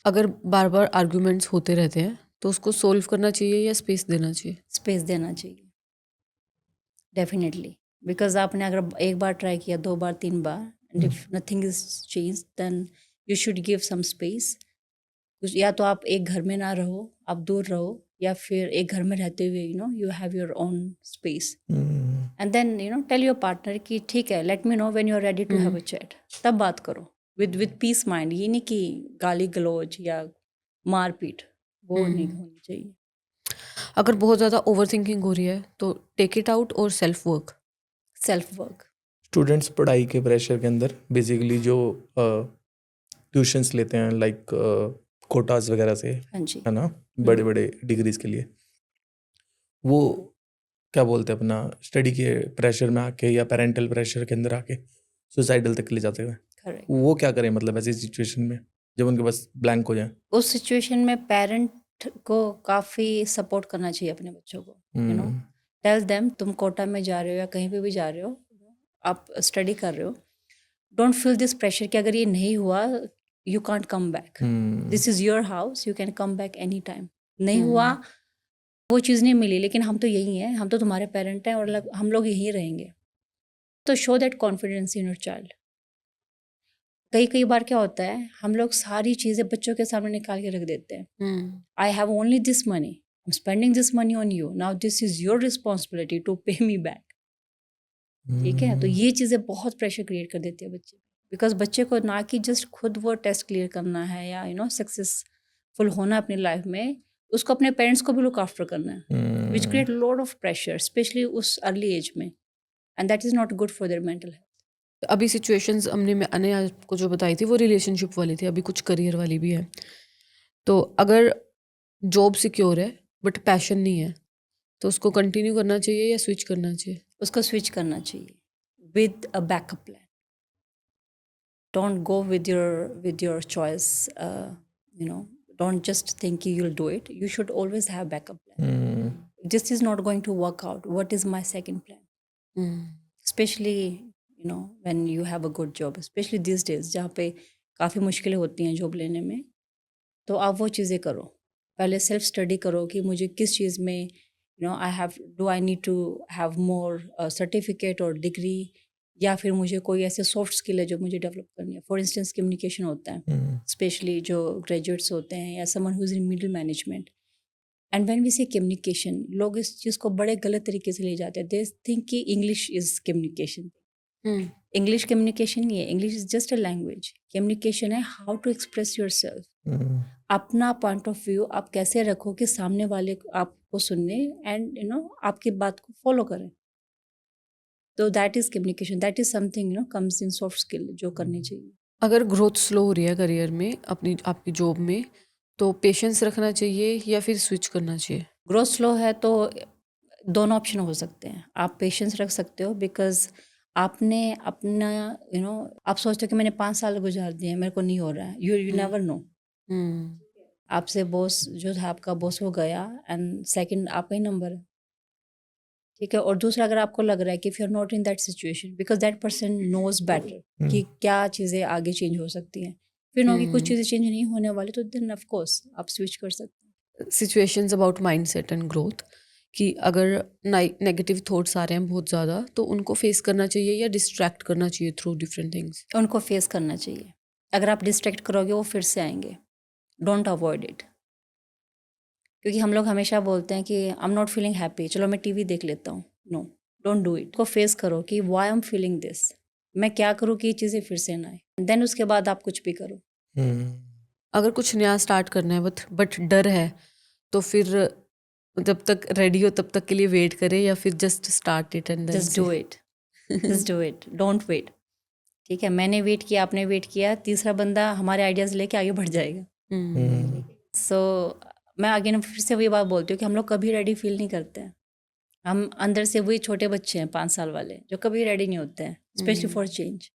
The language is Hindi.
अगर बार बार आर्ग्यूमेंट्स होते रहते हैं तो उसको सोल्व करना चाहिए या स्पेस देना चाहिए? स्पेस देना चाहिए डेफिनेटली, बिकॉज आपने अगर एक बार ट्राई किया, 2 बार 3 बार, and if nothing is change, then you should give some space. या तो आप एक घर में ना रहो, आप दूर रहो, या फिर एक घर में रहते हुए you have your own space, and then tell your partner कि ठीक है, let me know when you are ready to have a chat. तब बात करो विद पीस माइंड। ये नहीं कि गाली गलौज या मारपीट, वो नहीं होनी चाहिए। अगर बहुत ज़्यादा ओवर थिंकिंग हो रही है तो टेक इट आउट और self work? Self work. Students पढ़ाई के प्रेशर के अंदर बेसिकली जो ट्यूशन्स लेते हैं, लाइक कोटास वगैरह से, हाँ जी। है ना, बड़े बड़े डिग्रीज के लिए, वो क्या बोलते हैं, अपना स्टडी के प्रेशर में आके या पेरेंटल प्रेशर के अंदर आके सुसाइडल तक ले जाते हैं। करेक्ट। वो क्या करें, मतलब ऐसी सिचुएशन में जब उनके पास ब्लैंक हो जाए? उस सिचुएशन में पेरेंट को काफ़ी सपोर्ट करना चाहिए अपने बच्चों को। टेल देम, तुम कोटा में जा रहे हो या कहीं पे भी जा रहे हो, आप स्टडी कर रहे हो, डोंट फील दिस प्रेशर कि अगर ये नहीं हुआ you can't come back. This is your house, you can come back any time. नहीं हुआ, वो चीज़ नहीं मिली, लेकिन हम तो यही हैं, हम तो तुम्हारे पेरेंट हैं और हम लोग यहीं रहेंगे। तो show that confidence in your child. कई बार क्या होता है, हम लोग सारी चीज़ें बच्चों के सामने निकाल के रख देते हैं। I have only this money, I am spending this money on you, now this is your responsibility to pay me back. ठीक है, तो ये चीज़ें बहुत प्रेशर क्रिएट कर देती है बच्चे, बिकॉज बच्चे को ना कि जस्ट खुद वो टेस्ट क्लियर करना है या सक्सेसफुल होना अपनी लाइफ में, उसको अपने पेरेंट्स को भी लुक आफ्टर करना है, which create lot of pressure, specially उस अर्ली एज में, and that is not good for their mental health. अभी सिचुएशंस मैंने आपको जो बताई थी वो रिलेशनशिप वाली थी, अभी कुछ करियर वाली भी है। तो अगर जॉब सिक्योर है बट पैशन नहीं है तो उसको कंटिन्यू करना चाहिए या स्विच करना चाहिए? उसको स्विच करना चाहिए with a backup plan. Don't go with your choice, don't just think you'll do it. You should always have backup plan. This is not going to work out. What is my second plan? Especially when you have a good job, especially these days जहाँ पे काफ़ी मुश्किलें होती हैं जॉब लेने में, तो आप वो चीज़ें करो। पहले सेल्फ स्टडी करो कि मुझे किस चीज़ में I need to have more certificate और डिग्री, या फिर मुझे कोई ऐसे सॉफ्ट स्किल है जो मुझे डेवलप करनी है। फॉर इंस्टेंस कम्युनिकेशन होता है, स्पेशली जो ग्रेजुएट्स होते हैं या someone who is in middle management. And when we say communication, लोग इस चीज़ को बड़े गलत तरीके से ले जाते हैं। दे थिंक कि English is communication. English communication नहीं है, English is just a language. Communication है how to express yourself, अपना पॉइंट ऑफ व्यू आप कैसे रखो कि सामने वाले आपको सुनने एंड आपकी बात को फॉलो करें। तो that is communication, that is something comes in soft skill जो करनी चाहिए। अगर ग्रोथ स्लो हो रही है करियर में, आपकी जॉब में, तो पेशेंस रखना चाहिए या फिर स्विच करना चाहिए? ग्रोथ स्लो है तो दोनों ऑप्शन हो सकते हैं। आप पेशेंस रख सकते हो, बिकॉज आपने अपना आप सोचते हो कि मैंने 5 साल गुजार दिए हैं, मेरे को नहीं हो रहा है। You never know. आपसे बॉस जो था, आपका बॉस, हो गया, एंड सेकंड आपका ही नंबर है। ठीक है, और दूसरा, अगर आपको लग रहा है कि if you are not in that situation, because that person knows better कि क्या चीज़ें आगे चेंज हो सकती हैं, फिर नो कि कुछ चीज़ें चेंज नहीं होने वाली, तो देन ऑफ कोर्स आप स्विच कर सकते हैं। Situations about mindset and growth, कि अगर नेगेटिव थॉट्स आ रहे हैं बहुत ज़्यादा तो उनको फेस करना चाहिए या डिस्ट्रैक्ट करना चाहिए थ्रू डिफरेंट थिंग्स? उनको फेस करना चाहिए। अगर आप डिस्ट्रैक्ट करोगे वो फिर से आएंगे। Don't avoid it. क्योंकि हम लोग हमेशा बोलते हैं कि I am not feeling happy, चलो मैं टीवी देख लेता हूँ। No, don't do it. को फेस करो कि why I am feeling this, मैं क्या करूँ कि ये चीज़ें फिर से ना आए, देन उसके बाद आप कुछ भी करो। अगर कुछ नया स्टार्ट करना है बट डर है, तो फिर जब तक रेडी हो तब तक के लिए वेट करें या फिर just start it and just do it, just do it, don't wait. ठीक है, मैंने वेट किया, आपने वेट किया, तीसरा बंदा हमारे आइडियाज़ लेके आगे बढ़ जाएगा। सो मैं अगेन फिर से वही बात बोलती हूँ कि हम लोग कभी रेडी फील नहीं करते हैं। हम अंदर से वही छोटे बच्चे हैं 5 साल वाले जो कभी रेडी नहीं होते हैं, स्पेशली फॉर चेंज।